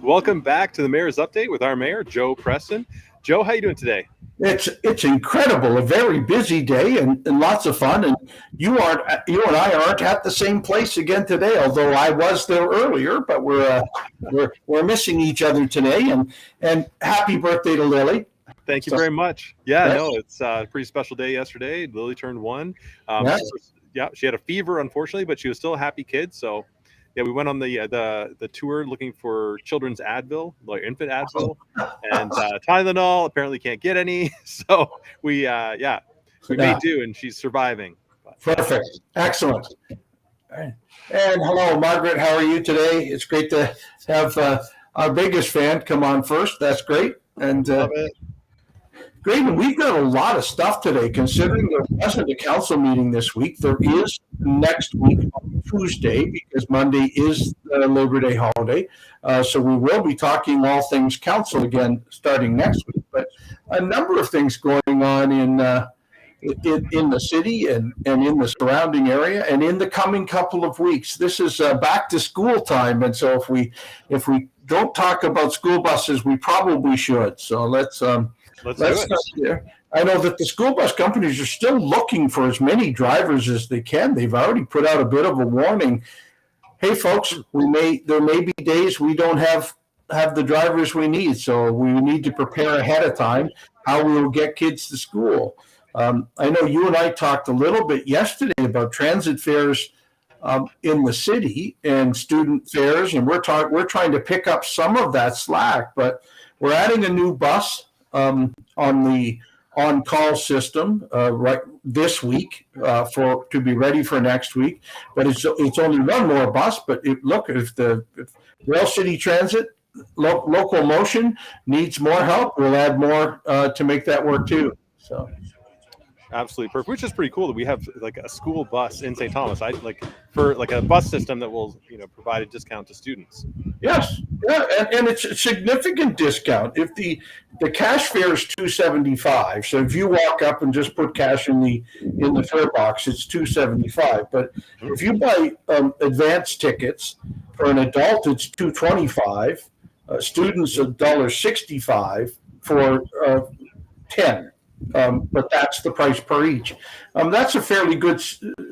Welcome back to the Mayor's Update with our mayor, Joe Preston. Joe, how you doing today? It's incredible. A very busy day and lots of fun. And you and I aren't at the same place again today. Although I was there earlier, but we're missing each other today. And happy birthday to Lily. Thank you very much. Yeah, no, it's a pretty special day yesterday. Lily turned 1. She had a fever, unfortunately, but she was still a happy kid. So, yeah, we went on the tour looking for children's Advil, like infant Advil, and Tylenol. Apparently, can't get any. So we made do, and she's surviving. Perfect, excellent. And hello, Margaret. How are you today? It's great to have our biggest fan come on first. That's great, and love it. Great, and we've got a lot of stuff today. Considering there wasn't a council meeting this week, there is next week on Tuesday because Monday is the Labor Day holiday. So we will be talking all things council again starting next week. But a number of things going on in the city and in the surrounding area and in the coming couple of weeks. This is back to school time, and so if we don't talk about school buses, we probably should. So let's start there. I know that the school bus companies are still looking for as many drivers as they can. They've already put out a bit of a warning. Hey, folks, there may be days we don't have the drivers we need, so we need to prepare ahead of time how we will get kids to school. I know you and I talked a little bit yesterday about transit fares in the city and student fares, and we're trying to pick up some of that slack, but we're adding a new bus on the on-call system right this week to be ready for next week. But it's only one more bus. But if Rail City Transit local motion needs more help, we'll add more to make that work too. So. Absolutely perfect, which is pretty cool that we have like a school bus in St. Thomas. For a bus system that will provide a discount to students. Yes, yeah, and it's a significant discount. If the cash fare is $2.75, so if you walk up and just put cash in the fare box, it's $2.75. But if you buy advance tickets for an adult, it's $2.25. Students $1.65 for 10. But that's the price per each. That's a fairly good,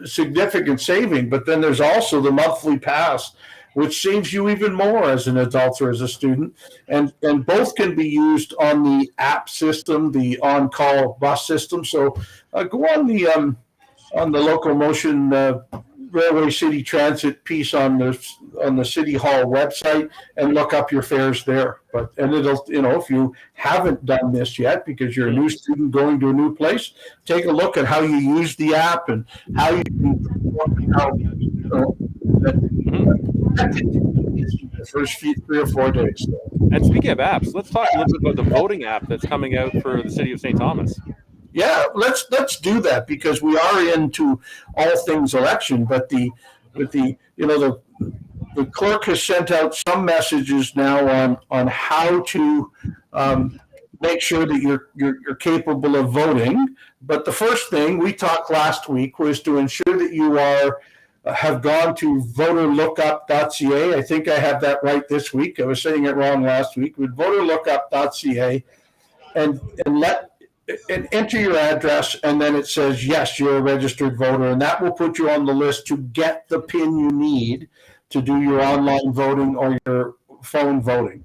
significant saving. But then there's also the monthly pass, which saves you even more as an adult or as a student. And both can be used on the app system, the on-call bus system. So go on the locomotion Railway City Transit piece on the City Hall website and look up your fares there. And it'll, if you haven't done this yet because you're a new student going to a new place, take a look at how you use the app and how you can the first 3 or 4 days. And speaking of apps, let's talk a little bit about the voting app that's coming out for the city of St. Thomas. Yeah, let's do that because we are into all things election. But the clerk has sent out some messages now on how to make sure that you're capable of voting. But the first thing we talked last week was to ensure that you have gone to voterlookup.ca. I think I have that right this week. I was saying it wrong last week. With voterlookup.ca and enter your address, and then it says, yes, you're a registered voter, and that will put you on the list to get the PIN you need to do your online voting or your phone voting.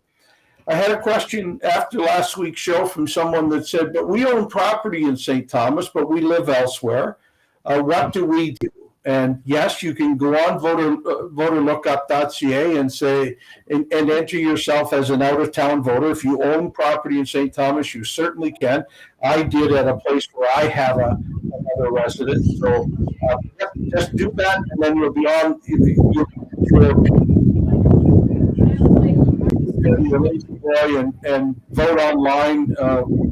I had a question after last week's show from someone that said, but we own property in St. Thomas, but we live elsewhere. What do we do? And yes, you can go on voterlookup.ca and say and enter yourself as an out-of-town voter. If you own property in St. Thomas, you certainly can. I did at a place where I have another resident. So just do that, and then you'll be on your lazy boy and vote online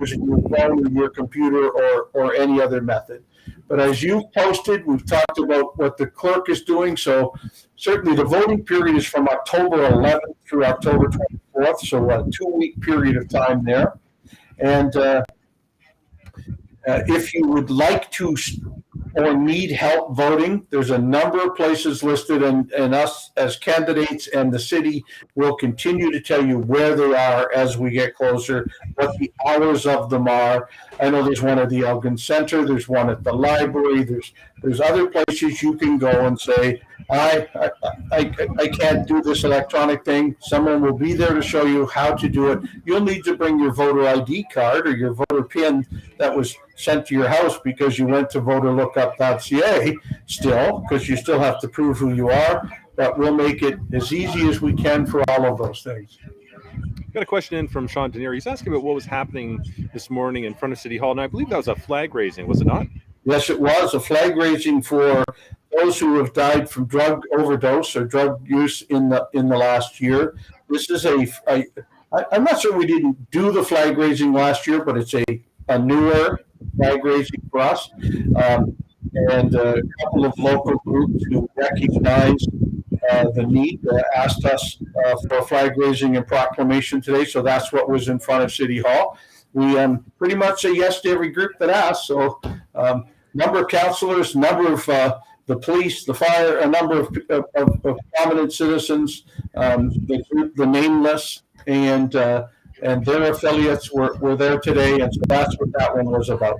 using your phone or your computer or any other method. But as you've posted, we've talked about what the clerk is doing. So certainly the voting period is from October 11th through October 24th. So a 2-week period of time there. And if you would like to or need help voting, there's a number of places listed, and us as candidates and the city will continue to tell you where they are as we get closer, what the hours of them are. I know there's one at the Elgin Center, there's one at the library, there's other places you can go and say, I can't do this electronic thing. Someone will be there to show you how to do it. You'll need to bring your voter ID card or your voter PIN that was sent to your house because you went to voterlookup.ca still, because you still have to prove who you are. But we'll make it as easy as we can for all of those things. Got a question in from Sean Denier. He's asking about what was happening this morning in front of City Hall, and I believe that was a flag raising, was it not? Yes, it was a flag raising for those who have died from drug overdose or drug use in the last year. This is I'm not sure we didn't do the flag raising last year, but it's a newer flag raising for us. And a couple of local groups who recognize the need asked us for a flag raising and proclamation today. So that's what was in front of City Hall. We pretty much say yes to every group that asks. So number of councillors, number of the police, the fire, a number of prominent citizens, the group, the Nameless, and their affiliates were there today, and so that's what that one was about.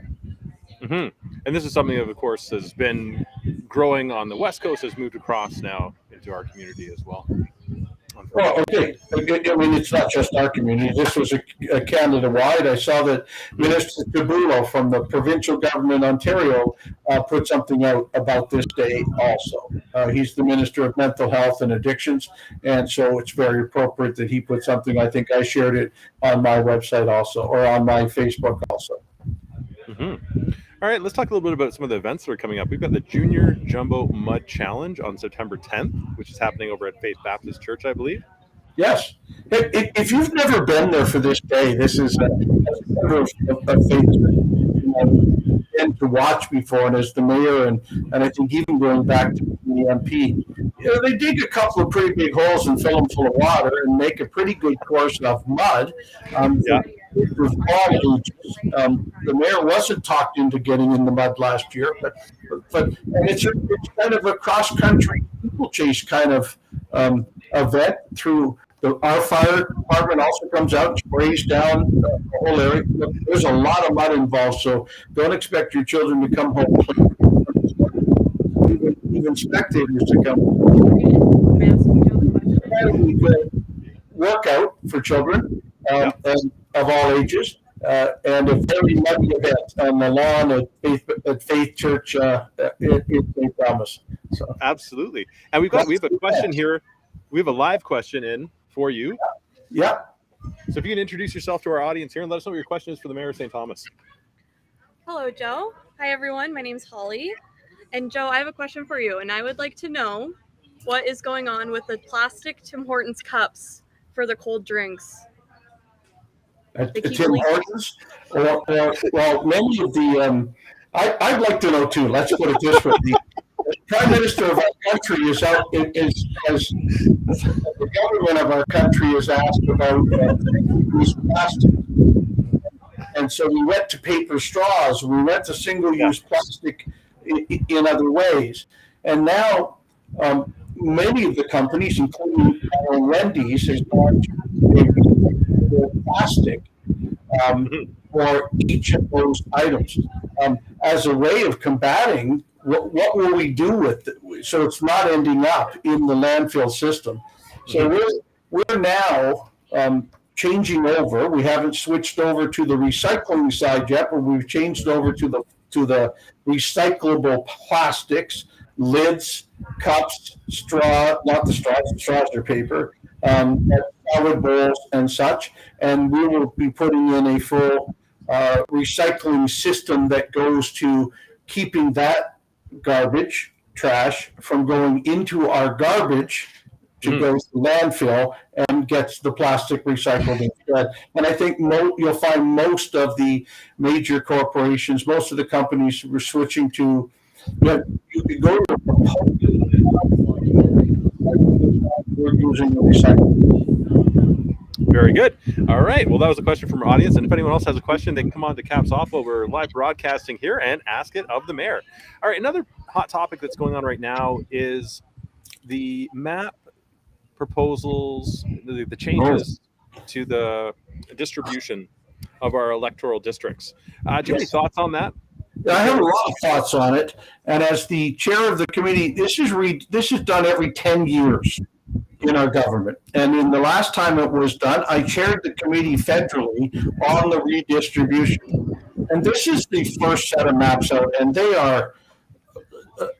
Mm-hmm. And this is something that, of course, has been growing on the West Coast, has moved across now into our community as well. Well, okay. I mean, it's not just our community. This was a Canada-wide. I saw that Minister Tabulo from the provincial government, Ontario, put something out about this day also. He's the Minister of Mental Health and Addictions, and so it's very appropriate that he put something. I think I shared it on my website also, or on my Facebook also. Mm-hmm. All right, let's talk a little bit about some of the events that are coming up. We've got the Junior Jumbo Mud Challenge on September 10th, which is happening over at Faith Baptist Church, I believe. Yes. If you've never been there for this day, this is a faith been to watch before, and as the mayor and I think even going back to the MP, they dig a couple of pretty big holes and fill them full of water and make a pretty good course of mud. With all ages. The mayor wasn't talked into getting in the mud last year, but it's kind of a cross-country people chase kind of event through our fire department also comes out, sprays down the whole area. There's a lot of mud involved, so don't expect your children to come home clean. Even spectators to come. Incredibly good workout for children and of all ages, and a very muddy event on the lawn at Faith Church in St. Thomas. So. Absolutely, and we have a question here. We have a live question in for you. Yeah. So if you can introduce yourself to our audience here and let us know what your question is for the Mayor of St. Thomas. Hello, Joe. Hi, everyone. My name's Holly. And Joe, I have a question for you, and I would like to know what is going on with the plastic Tim Hortons cups for the cold drinks. At Tim Hortons? Well, many of the, I'd like to know too, let's put it this way. The Prime Minister of our country is out, the government of our country is asked about single-use plastic. And so we went to paper straws, we went to single-use plastic in other ways. And now many of the companies, including Wendy's, has gone to plastic for each of those items. As a way of combating, what will we do with it so it's not ending up in the landfill system? So we're now changing over. We haven't switched over to the recycling side yet, but we've changed over to the recyclable plastics, lids, cups, not the straws are paper, salad bowls and such. And we will be putting in a full recycling system that goes to keeping that garbage, trash, from going into our garbage to go to landfill and gets the plastic recycled instead. And I think you'll find most of the major corporations, most of the companies were switching to, you could go to we're using the recycling. Very good. All right. Well, that was a question from our audience. And if anyone else has a question, they can come on to Caps Off while we're live broadcasting here and ask it of the mayor. All right. Another hot topic that's going on right now is the map proposals, the changes to the distribution of our electoral districts. Do you have any thoughts on that? I have a lot of thoughts on it. And as the chair of the committee, this is done every 10 years in our government. And in the last time it was done, I chaired the committee federally on the redistribution. And this is the first set of maps out, and they are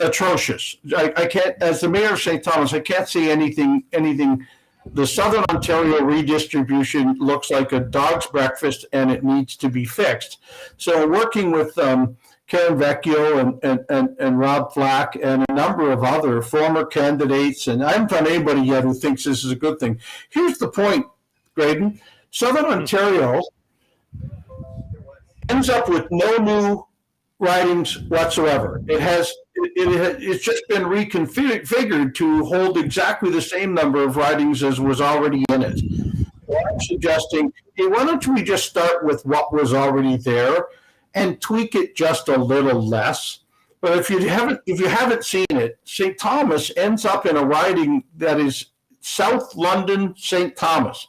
atrocious. I can't, as the mayor of St. Thomas, I can't see anything. The Southern Ontario redistribution looks like a dog's breakfast, and it needs to be fixed. So working with Karen Vecchio and Rob Flack and a number of other former candidates, and I haven't found anybody yet who thinks this is a good thing. Here's the point, Graydon. Southern Ontario ends up with no new ridings whatsoever. It's just been reconfigured to hold exactly the same number of ridings as was already in it. So I'm suggesting, hey, why don't we just start with what was already there and tweak it just a little less? But if you haven't seen it, St. Thomas ends up in a riding that is South London, St. Thomas.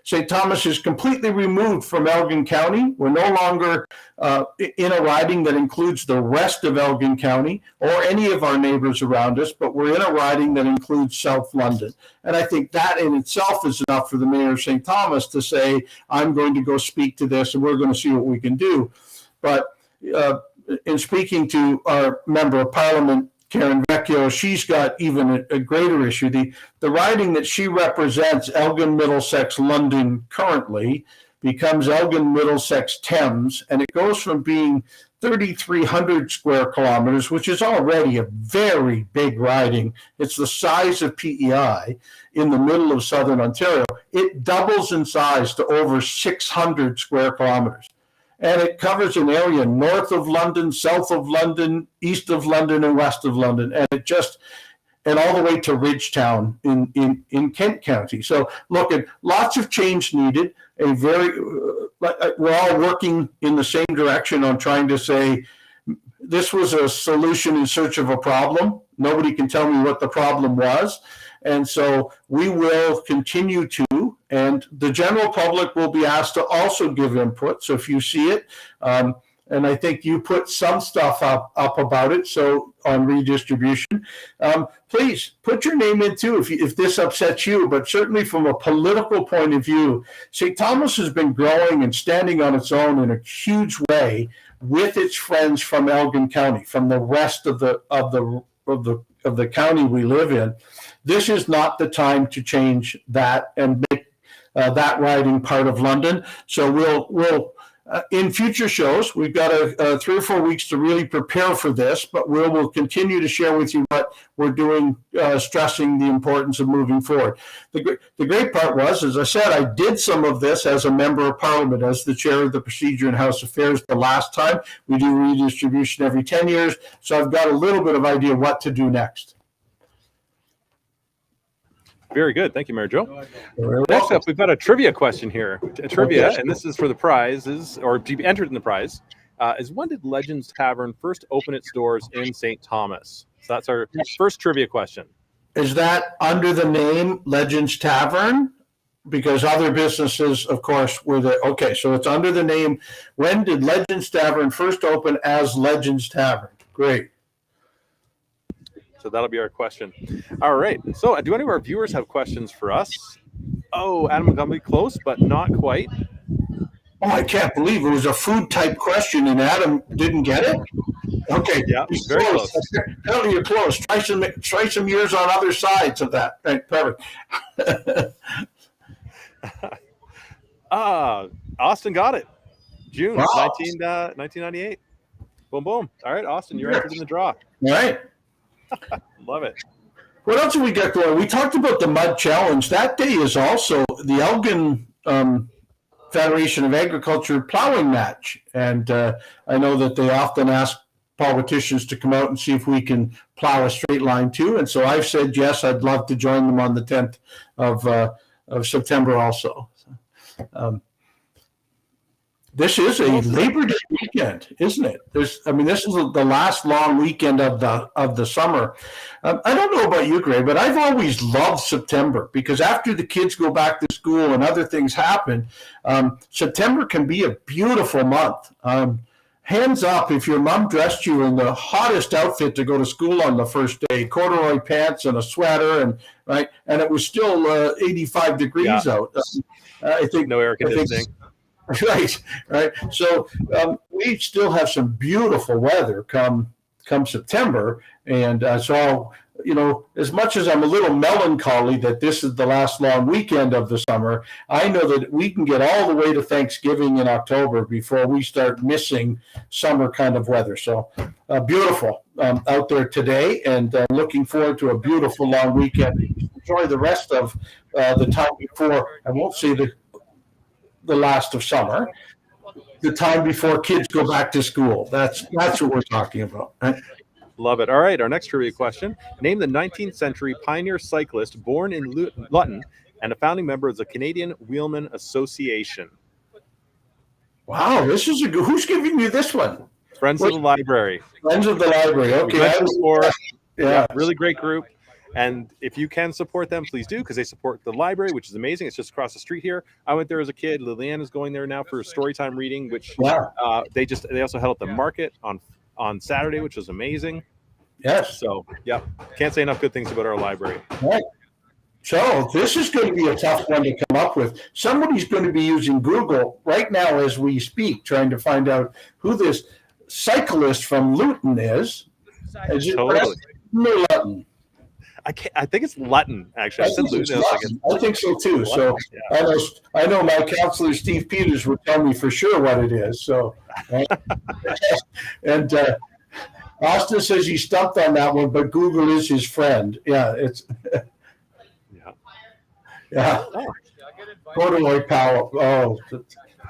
St. Thomas is completely removed from Elgin County. We're no longer in a riding that includes the rest of Elgin County or any of our neighbors around us, but we're in a riding that includes South London. And I think that in itself is enough for the mayor of St. Thomas to say, I'm going to go speak to this and we're going to see what we can do. But in speaking to our member of parliament, Karen Vecchio, she's got even a greater issue. The riding that she represents, Elgin, Middlesex, London, currently becomes Elgin, Middlesex, Thames, and it goes from being 3,300 square kilometers, which is already a very big riding. It's the size of PEI in the middle of Southern Ontario. It doubles in size to over 600 square kilometers. And it covers an area north of London, south of London, east of London, and west of London. And all the way to Ridgetown in Kent County. So look, at lots of change needed. We're all working in the same direction on trying to say, this was a solution in search of a problem. Nobody can tell me what the problem was. And so we will continue to, and the general public will be asked to also give input. So if you see it, and I think you put some stuff up about it, so on redistribution, please put your name in too if this upsets you. But certainly from a political point of view, St. Thomas has been growing and standing on its own in a huge way with its friends from Elgin County, from the rest of the county we live in. This is not the time to change that and make that riding part of London. So we'll in future shows, we've got 3 or 4 weeks to really prepare for this, but we'll continue to share with you what we're doing, stressing the importance of moving forward. The great part was, as I said, I did some of this as a member of parliament, as the chair of the Procedure and House Affairs the last time. We do redistribution every 10 years, so I've got a little bit of idea what to do next. Very good. Thank you, Mayor Joe. Next up, we've got a trivia question here. And this is for the prizes, or to be entered in the prize, is when did Legends Tavern first open its doors in St. Thomas? So that's our first trivia question. Is that under the name Legends Tavern? Because other businesses, of course, were there. Okay, so it's under the name. When did Legends Tavern first open as Legends Tavern? Great. So that'll be our question. All right. So do any of our viewers have questions for us? Oh, Adam Montgomery, close, but not quite. Oh, I can't believe it was a food type question and Adam didn't get it. Okay. Yeah, very close. Apparently you're close. Try some years on other sides of that. Right, perfect. Austin got it. June Wow. 1998. Boom, boom. All right, Austin, you're entered in the draw. All right. Love it. What else have we got going? We talked about the Mud Challenge. That day is also the Elgin Federation of Agriculture plowing match. And I know that they often ask politicians to come out and see if we can plow a straight line too. And so I've said, yes, I'd love to join them on the 10th of September also. This is a Labor Day weekend, isn't it? This is the last long weekend of the summer. I don't know about you, Gray, but I've always loved September because after the kids go back to school and other things happen, September can be a beautiful month. Hands up if your mom dressed you in the hottest outfit to go to school on the first day, corduroy pants and a sweater, and it was still 85 degrees out. I think no air conditioning. Right. So we still have some beautiful weather come September, and so as much as I'm a little melancholy that this is the last long weekend of the summer, I know that we can get all the way to Thanksgiving in October before we start missing summer kind of weather. So beautiful out there today, and looking forward to a beautiful long weekend. Enjoy the rest of the time before. I won't say the last of summer, the time before kids go back to school. That's what we're talking about. Right? Love it. All right, our next trivia question. Name the 19th century pioneer cyclist born in Luton and a founding member of the Canadian Wheelman Association. Wow, this is who's giving you this one? Friends of the Library. Friends of the Library, okay. Really great group. And if you can support them, please do, because they support the library, which is amazing. It's just across the street here. I went there as a kid. Liliane is going there now for storytime reading, which they also held at the market on Saturday, which was amazing. Yes. So, can't say enough good things about our library. Right. So this is going to be a tough one to come up with. Somebody's going to be using Google right now as we speak, trying to find out who this cyclist from Luton is. Totally. Luton. I think it's Luton, actually. I think so too. So I know my counselor Steve Peters would tell me for sure what it is. So, and Austin says he stumped on that one, but Google is his friend. Yeah, it's Corduroy Powell. Oh,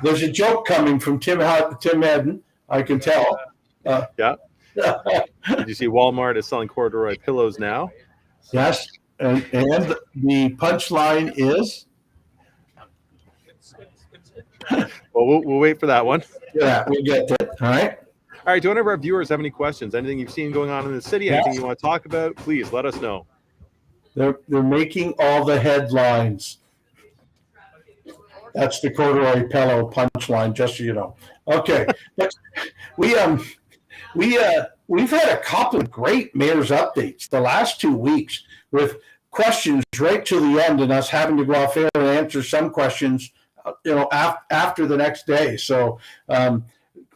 there's a joke coming from Tim Hedden. I can tell. Did you see Walmart is selling corduroy pillows now? Yes, and the punchline is. Well, we'll wait for that one. Yeah, we'll get to it. All right. All right. Do any of our viewers have any questions? Anything you've seen going on in the city? Anything you want to talk about? Please let us know. They're making all the headlines. That's the corduroy pillow punchline, just so you know. Okay, we've had a couple of great mayor's updates the last 2 weeks with questions right to the end, and us having to go off air and answer some questions, after the next day. So,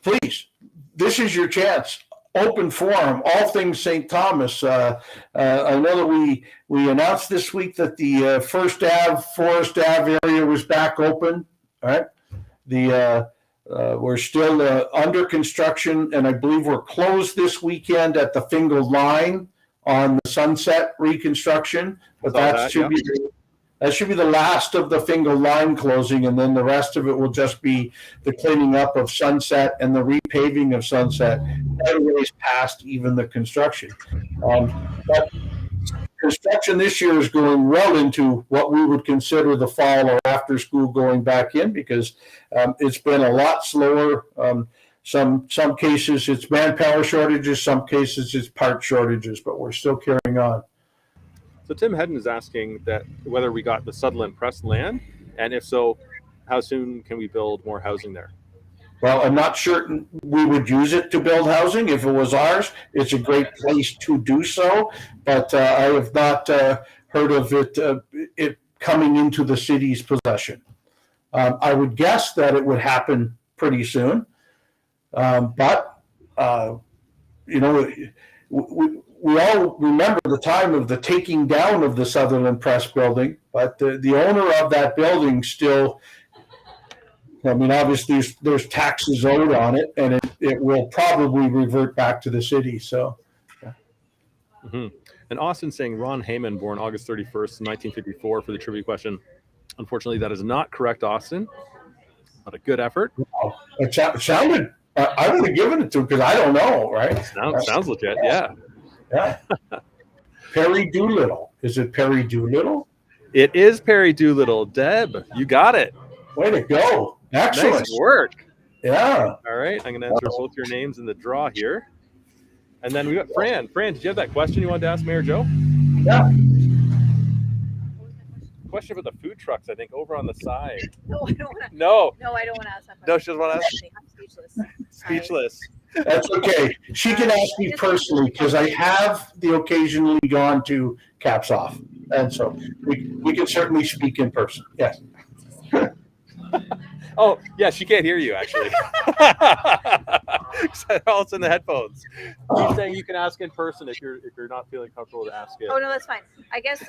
please, this is your chance. Open forum, all things St. Thomas. I know that we announced this week that the First Ave, Forest Ave area was back open. All right, we're still under construction, and I believe we're closed this weekend at the Fingal Line on the Sunset reconstruction. But that should be the last of the Fingal Line closing, and then the rest of it will just be the cleaning up of Sunset and the repaving of Sunset. Everybody's past even the construction. But construction this year is going well into what we would consider the fall or after school going back in, because it's been a lot slower. Some cases it's manpower shortages, some cases it's part shortages, but we're still carrying on. So Tim Hedden is asking that whether we got the Sutherland Press land, and if so, how soon can we build more housing there? Well, I'm not certain we would use it to build housing. If it was ours, it's a great place to do so, but I have not heard of it coming into the city's possession. I would guess that it would happen pretty soon, but we all remember the time of the taking down of the Sutherland Press building, but the owner of that building still, obviously there's taxes owed on it, and it will probably revert back to the city. So, And Austin saying Ron Heyman, born August 31st, 1954, for the trivia question. Unfortunately, that is not correct, Austin. But a good effort. Wow. It sounded, I would have given it to him because I don't know, right? Sounds legit, yeah. Perry Doolittle. Is it Perry Doolittle? It is Perry Doolittle. Deb, you got it. Way to go. Excellent. Nice work. Yeah. All right. I'm going to enter both your names in the draw here. And then we got Fran. Fran, did you have that question you wanted to ask Mayor Joe? Yeah. Question about the food trucks, I think, over on the side. No, I don't want to. No. No, I don't want to ask that. No, she doesn't want to ask. I'm speechless. Speechless. That's okay. She can ask me personally because I have occasionally gone to Caps Off. And so we can certainly speak in person. Yes. Oh, yeah, she can't hear you, actually. All it's in the headphones. She's saying you can ask in person if you're not feeling comfortable to ask it. Oh no, that's fine. I guess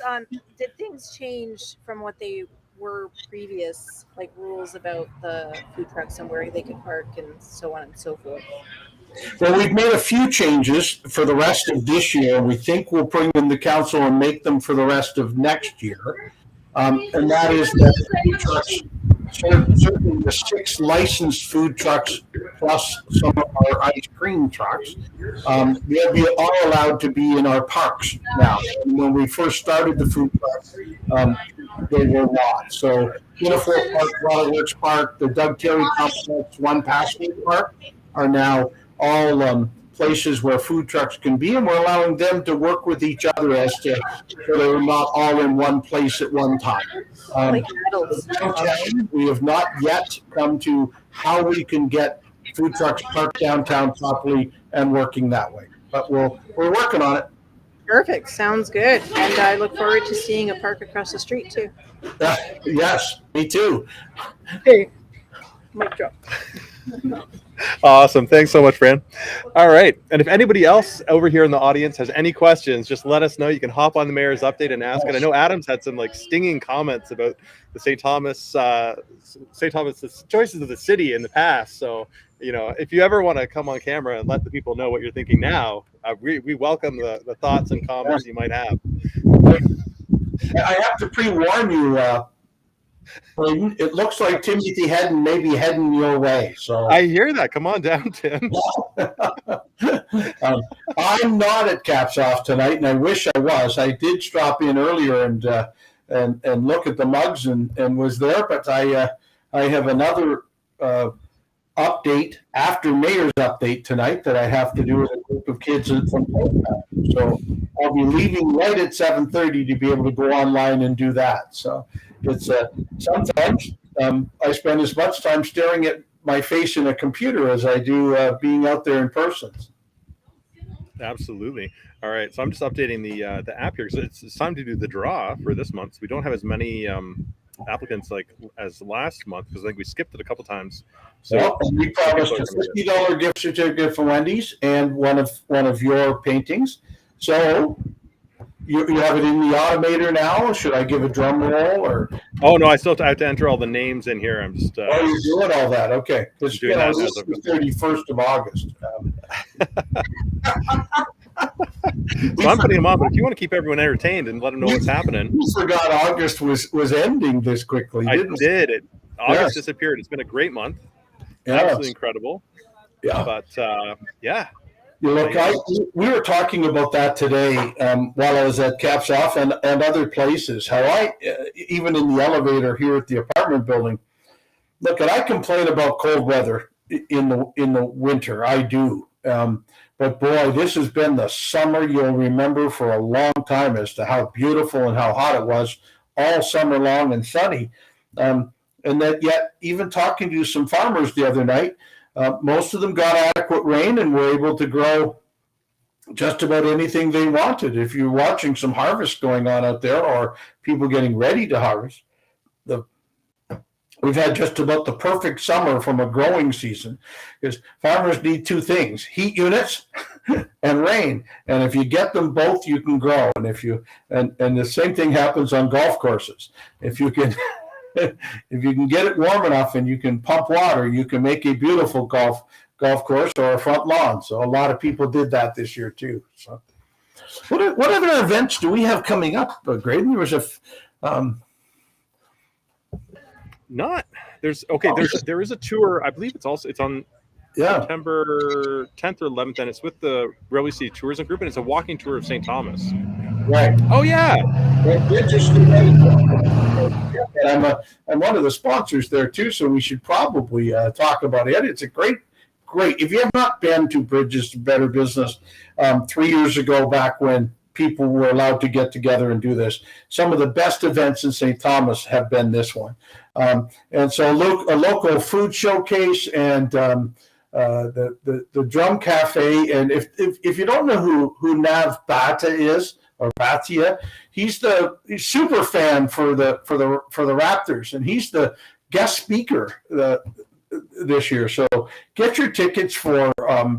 did things change from what they were previous, like rules about the food trucks and where they could park and so on and so forth? Well, we've made a few changes for the rest of this year. We think we'll bring them to council and make them for the rest of next year. And that is that food trucks, certainly the 6 licensed food trucks plus some of our ice cream trucks, they'll be all allowed to be in our parks now. And when we first started the food trucks, they were not. So Unifor Park, Waterworks Park, the Doug Terry Complex, One Passway Park are now all places where food trucks can be, and we're allowing them to work with each other as to so they're not all in one place at one time. Like adults. We have not yet come to how we can get food trucks parked downtown properly and working that way, but we're working on it. Perfect. Sounds good. And I look forward to seeing a park across the street too. Yes, me too. Hey, mic drop. Awesome. Thanks so much, Fran. All right. And if anybody else over here in the audience has any questions, just let us know. You can hop on the mayor's update and ask. And I know Adam's had some stinging comments about the St. Thomas's choices of the city in the past. So, if you ever want to come on camera and let the people know what you're thinking now, we welcome the thoughts and comments you might have. I have to pre-warn you, it looks like Timothy Hedden may be heading your way. So I hear that. Come on down, Tim. I'm not at Caps Off tonight, and I wish I was. I did drop in earlier and look at the mugs and was there, but I have another update after Mayor's update tonight that I have to do with a group of kids from Hortons. So I'll be leaving right at 7:30 to be able to go online and do that. So it's sometimes I spend as much time staring at my face in a computer as I do being out there in person. Absolutely. All right. So I'm just updating the app here. So it's time to do the draw for this month. So we don't have as many applicants as last month because I think we skipped it a couple times. So we promised a $50 gift certificate for Wendy's and one of your paintings. So you have it in the automator now. Should I give a drum roll or? Oh no, I still have to enter all the names in here. I'm just. You're doing all that. Okay. This is the 31st of August. So I'm putting them on, but if you want to keep everyone entertained and let them know what's happening. You forgot August was ending this quickly, didn't I did. August disappeared. It's been a great month. Yes. Absolutely incredible. Yeah. But yeah. Look, we were talking about that today while I was at Caps Off and other places, how I, even in the elevator here at the apartment building, look, and I complain about cold weather in the winter. I do. But boy, this has been the summer you'll remember for a long time as to how beautiful and how hot it was all summer long and sunny. And that yet, even talking to some farmers the other night, most of them got adequate rain and were able to grow just about anything they wanted. If you're watching some harvest going on out there or people getting ready to harvest, we've had just about the perfect summer from a growing season because farmers need 2 things, heat units and rain. And if you get them both, you can grow. And and the same thing happens on golf courses. If you can get it warm enough and you can pump water, you can make a beautiful golf course or a front lawn. So a lot of people did that this year too. So what other events do we have coming up, Graydon? There was there is a tour. I believe it's on September 10th or 11th, and it's with the Railway City Tourism Group, and it's a walking tour of St. Thomas. Right. Oh yeah. And I'm one of the sponsors there too, so we should probably talk about it. It's a great. If you have not been to Bridges to Better Business 3 years ago, back when people were allowed to get together and do this, some of the best events in St. Thomas have been this one. And so a local food showcase and the Drum Cafe. And if you don't know who Nav Bata is, or Batia, he's super fan for the Raptors, and he's the guest speaker this year. So get your tickets for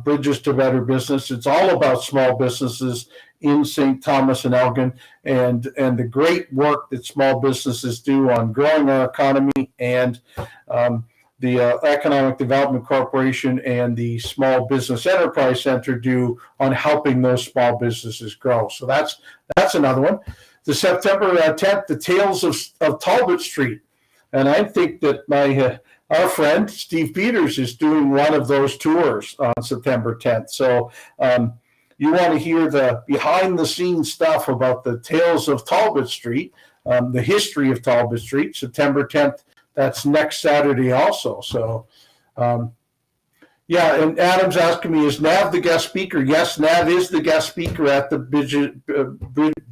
Bridges to Better Business. It's all about small businesses in St. Thomas and Elgin, and the great work that small businesses do on growing our economy, and the Economic Development Corporation and the Small Business Enterprise Center do on helping those small businesses grow. So that's another one. The September 10th, the Tales of Talbot Street. And I think that our friend Steve Peters is doing one of those tours on September 10th. So you want to hear the behind the scenes stuff about the Tales of Talbot Street, the history of Talbot Street, September 10th. That's next Saturday also. So, yeah, and Adam's asking me, is Nav the guest speaker? Yes, Nav is the guest speaker at the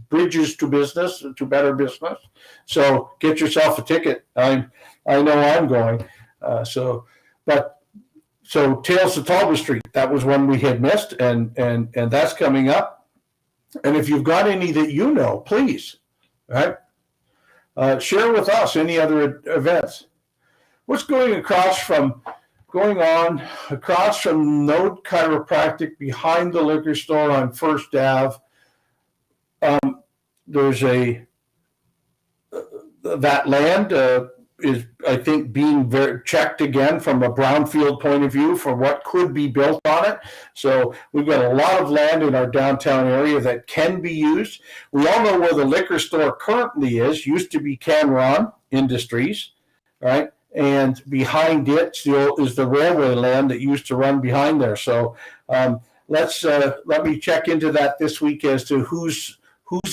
Bridges to Better Business. So get yourself a ticket. I know I'm going. So Tales of Talbot Street, that was one we had missed, and that's coming up. And if you've got any that you know, please, right? Share with us any other events. What's going on across from Node Chiropractic behind the liquor store on First Ave? There's that land is, I think, being checked again from a brownfield point of view for what could be built on it. So we've got a lot of land in our downtown area that can be used. We all know where the liquor store currently is. Used to be Canron Industries, right? And behind it still is the railway land that used to run behind there. So let me check into that this week as to who's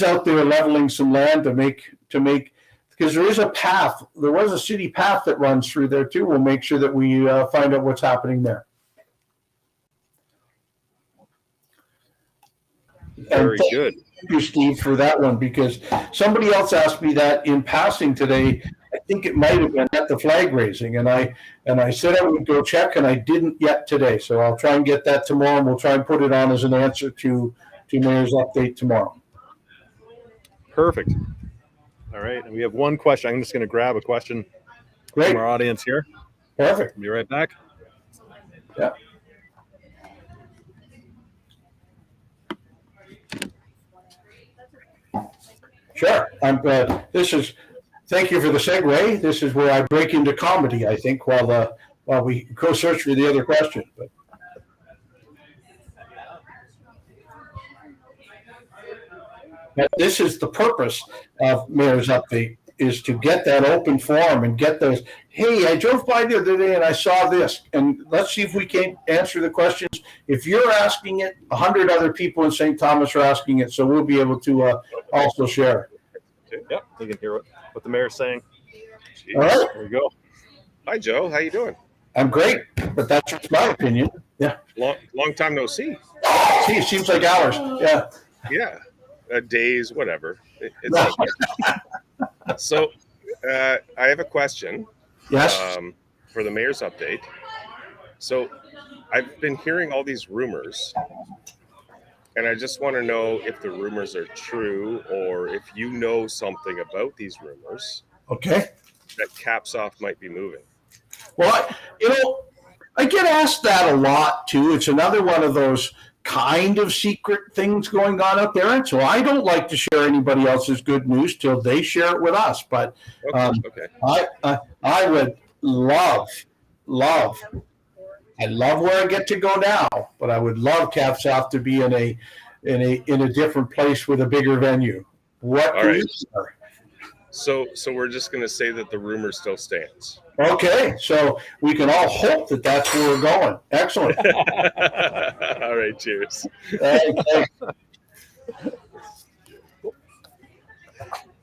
out there leveling some land to make. Because there is a path. There was a city path that runs through there too. We'll make sure that we find out what's happening there. Very good. Thank you, Steve, for that one, because somebody else asked me that in passing today. I think it might have been at the flag raising, and I said I would go check, and I didn't yet today. So I'll try and get that tomorrow, and we'll try and put it on as an answer to Mayor's update tomorrow. Perfect. All right, and we have one question. I'm just going to grab a question from our audience here. Perfect. Be right back. Yeah. Sure. Thank you for the segue. This is where I break into comedy, I think, while we go search for the other question. But this is the purpose of Mayor's Update, is to get that open forum and get those, hey, I drove by the other day and I saw this, and let's see if we can answer the questions. If you're asking it, 100 other people in St. Thomas are asking it, so we'll be able to also share. Okay. Yep, you can hear what the mayor's saying. Jeez, all right. There we go. Hi, Joe. How you doing? I'm great, but that's just my opinion. Yeah. Long time no see. See, it seems like hours. Yeah. Yeah. Days, whatever. It's so I have a question. Yes. For the mayor's update. So I've been hearing all these rumors, and I just want to know if the rumors are true, or if you know something about these rumors. Okay. That Capsoft might be moving. Well, I get asked that a lot too. It's another one of those kind of secret things going on out there, and so I don't like to share anybody else's good news till they share it with us. But okay. I would love. I love where I get to go now, but I would love Capsoft to be in a different place with a bigger venue. What? All right. So we're just going to say that the rumor still stands. Okay, so we can all hope that that's where we're going. Excellent. All right, cheers. Okay.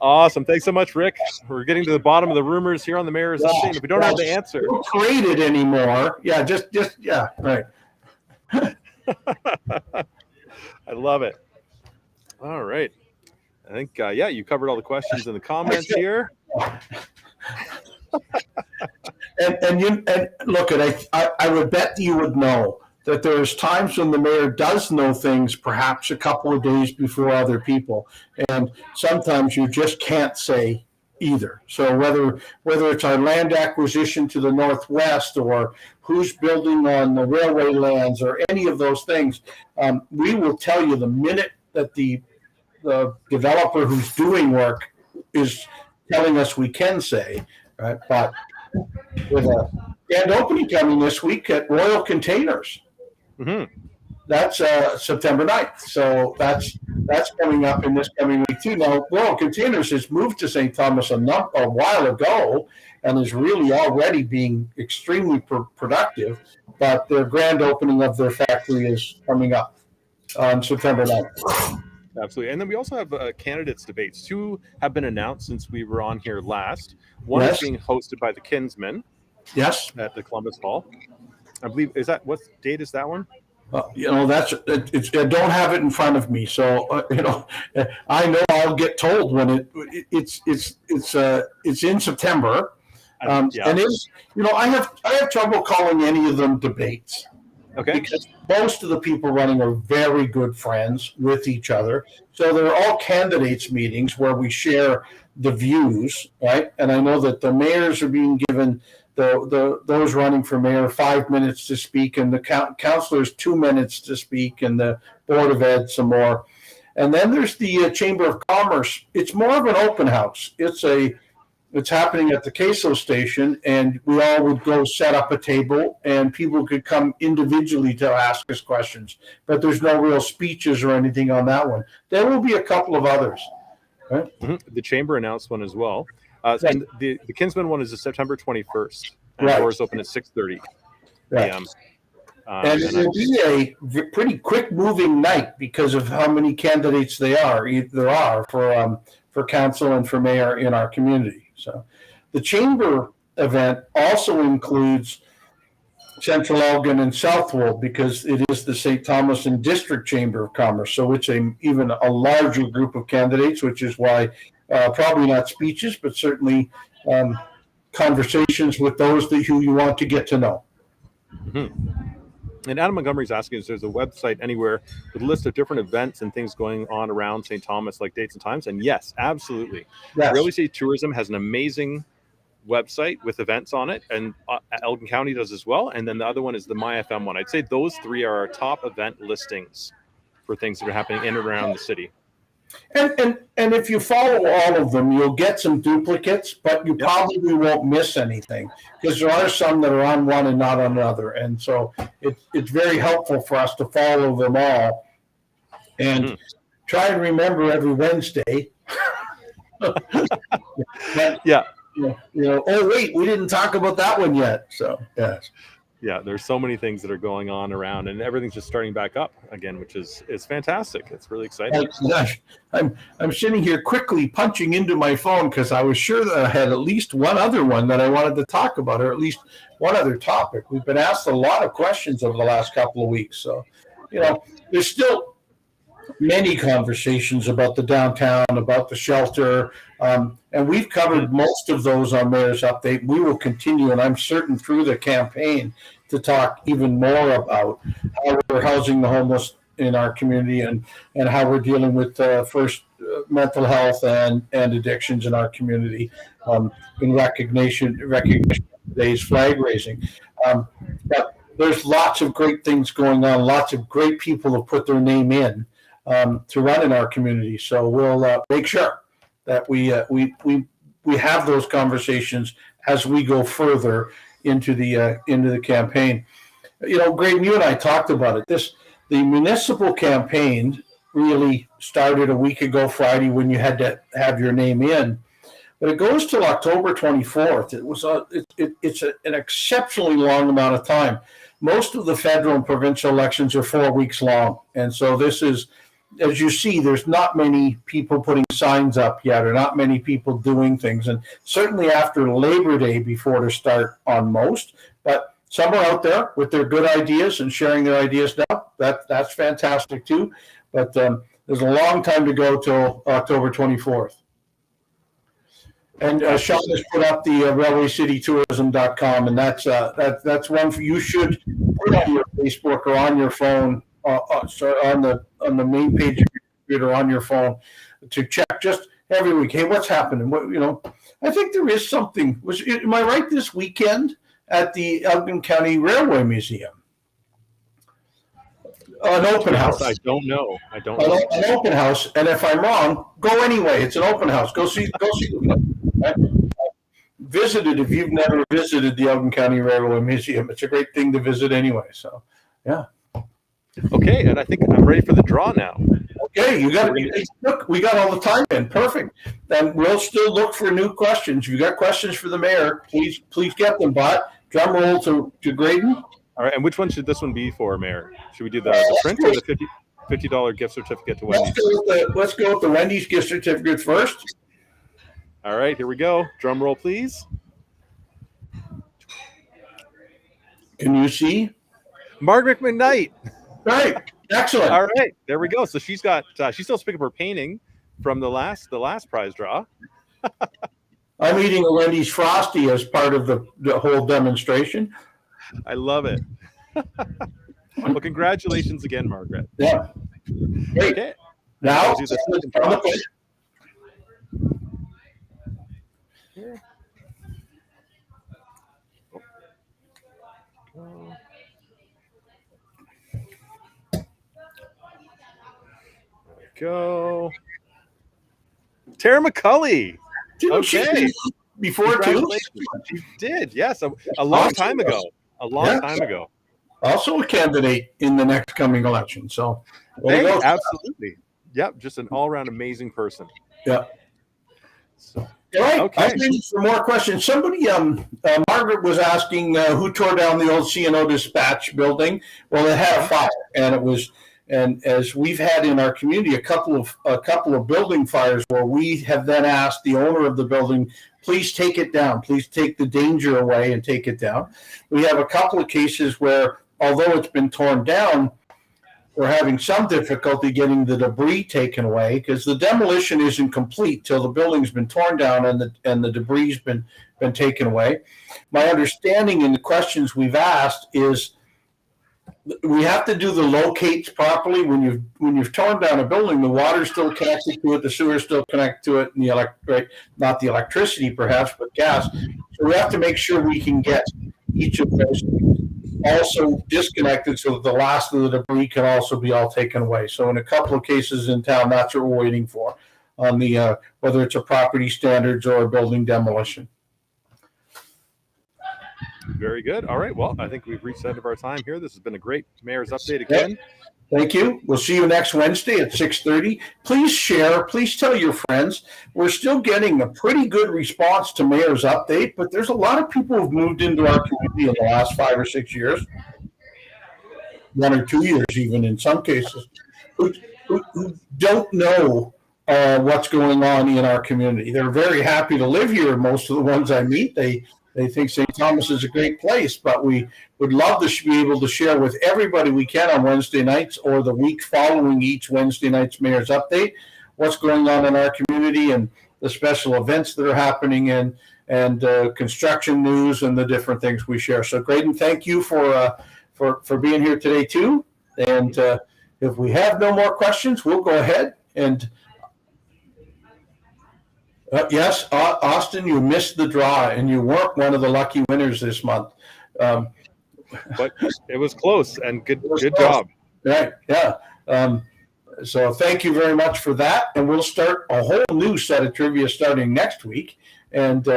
Awesome. Thanks so much, Rick. We're getting to the bottom of the rumors here on the mayor's update. If we don't have the answer, don't create it anymore. Yeah, just yeah, right. I love it. All right. I think you covered all the questions in the comments here. and look, I would bet you would know that there's times when the mayor does know things perhaps a couple of days before other people, and sometimes you just can't say either. So whether it's our land acquisition to the northwest or who's building on the railway lands or any of those things, we will tell you the minute that the developer who's doing work is telling us we can say, right? But with a grand opening coming this week at Royal Containers, that's September 9th. So that's coming up in this coming week too. Now, Royal Containers has moved to St. Thomas a while ago and is really already being extremely productive. But their grand opening of their factory is coming up on September 9th. Absolutely. And then we also have candidates debates. 2 have been announced since we were on here last. One is being hosted by the Kinsmen. Yes. At the Columbus Hall. I believe, what date is that one? That's I don't have it in front of me, so I know I'll get told when it's in September, and it's I have trouble calling any of them debates. Okay. Because most of the people running are very good friends with each other, so they're all candidates meetings where we share the views, right? And I know that the mayors are being given. Those running for mayor 5 minutes to speak, and the councilors 2 minutes to speak, and the Board of Ed some more. And then there's the Chamber of Commerce. It's more of an open house. It's happening at the queso station, and we all would go set up a table, and people could come individually to ask us questions. But there's no real speeches or anything on that one. There will be a couple of others. Right? The Chamber announced one as well. And the Kinsman one is September 21st. And right. Doors open at 6:30 right. p.m. And it will be a pretty quick-moving night because of how many candidates there are for council and for mayor in our community. So, the Chamber event also includes Central Elgin and Southwold because it is the St. Thomas and District Chamber of Commerce. So it's even a larger group of candidates, which is why probably not speeches, but certainly conversations with those who you want to get to know. And Adam Montgomery's asking if there's a website anywhere with a list of different events and things going on around St. Thomas, like dates and times. And yes, absolutely. Yes. Railway City Tourism has an amazing website with events on it, and Elgin County does as well. And then the other one is the MyFM one. I'd say those 3 are our top event listings for things that are happening in and around the city. And if you follow all of them, you'll get some duplicates, but you probably won't miss anything because there are some that are on one and not on another. And so it's very helpful for us to follow them all and try and remember every Wednesday. Oh wait, we didn't talk about that one yet. So yes. Yeah, there's so many things that are going on around, and everything's just starting back up again, which is fantastic. It's really exciting. I'm sitting here quickly punching into my phone because I was sure that I had at least one other one that I wanted to talk about, or at least one other topic. We've been asked a lot of questions over the last couple of weeks, so there's still many conversations about the downtown, about the shelter, and we've covered most of those on Mayor's Update. We will continue, and I'm certain through the campaign, to talk even more about how we're housing the homeless in our community and how we're dealing with mental health and addictions in our community in recognition of today's flag raising. But there's lots of great things going on. Lots of great people have put their name in to run in our community. So we'll make sure that we have those conversations as we go further into the campaign. Graham, you and I talked about it. The municipal campaign really started a week ago Friday when you had to have your name in, but it goes till October 24th. It's an exceptionally long amount of time. Most of the federal and provincial elections are 4 weeks long, and so this is as you see, there's not many people putting signs up yet, or not many people doing things. And certainly after Labor Day before to start on most, but some are out there with their good ideas and sharing their ideas now. That's fantastic too. But there's a long time to go till October 24th. And Sean has put up the railwaycitytourism.com, and that's one for you should put on your Facebook or on your phone, on the main page of your computer on your phone to check just every week. Hey, what's happening? I think there is something. Am I right this weekend at the Elgin County Railway Museum? An open house. I don't know. An open house, and if I'm wrong, go anyway. It's an open house. Go see the visit it if you've never visited the Elgin County Railway Museum. It's a great thing to visit anyway. So, yeah. Okay, and I think I'm ready for the draw now. Okay, look. We got all the time in. Perfect. And we'll still look for new questions. If you got questions for the mayor, please get them. But drum roll to Graydon. All right, and which one should this one be for, Mayor? Should we do the print or the $50 gift certificate to Wendy's? Let's go with the Wendy's gift certificate first. All right, here we go. Drum roll, please. Can you see? Margaret McKnight. Right. Excellent. All right, there we go. So she's got she's still picking up her painting from the last prize draw. I'm eating a Wendy's Frosty as part of the whole demonstration. I love it. Well, congratulations again, Margaret. Yeah. Great. Okay. Now, do the second draw. Here. Go. Tara McCulley. Okay. Before too? She did, yes. A long time ago. A long time ago. Also a candidate in the next coming election. So, absolutely. Yep, just an all-around amazing person. Yeah. So, all right. Okay. I'm ready for more questions. Somebody, Margaret was asking who tore down the old C&O Dispatch building. Well, it had a fire, and it was. And as we've had in our community a couple of building fires where we have then asked the owner of the building, please take it down. Please take the danger away and take it down. We have a couple of cases where, although it's been torn down, we're having some difficulty getting the debris taken away because the demolition isn't complete till the building's been torn down and the debris's been taken away. My understanding in the questions we've asked is we have to do the locates properly. When you've torn down a building, the water's still connected to it, the sewer's still connected to it, and not the electricity perhaps, but gas. So we have to make sure we can get each of those also disconnected so that the last of the debris can also be all taken away. So in a couple of cases in town, that's what we're waiting for on the whether it's a property standards or a building demolition. Very good. All right. Well, I think we've reached the end of our time here. This has been a great mayor's update again. Thank you. We'll see you next Wednesday at 6:30. Please share. Please tell your friends. We're still getting a pretty good response to mayor's update, but there's a lot of people who've moved into our community in the last 5 or 6 years, 1 or 2 years even in some cases, who don't know what's going on in our community. They're very happy to live here. Most of the ones I meet, they think St. Thomas is a great place, but we would love to be able to share with everybody we can on Wednesday nights or the week following each Wednesday night's mayor's update what's going on in our community and the special events that are happening and construction news and the different things we share. So, Graydon, thank you for being here today too. And if we have no more questions, we'll go ahead and. Yes, Austin, you missed the draw, and you weren't one of the lucky winners this month. But it was close, and good job. Right, yeah. So thank you very much for that, and we'll start a whole new set of trivia starting next week, and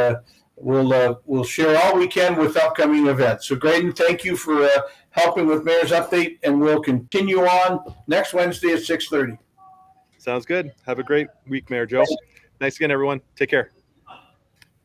we'll share all we can with upcoming events. So, Graydon, thank you for helping with Mayor's Update, and we'll continue on next Wednesday at 6:30. Sounds good. Have a great week, Mayor Joe. Thanks again, everyone. Take care.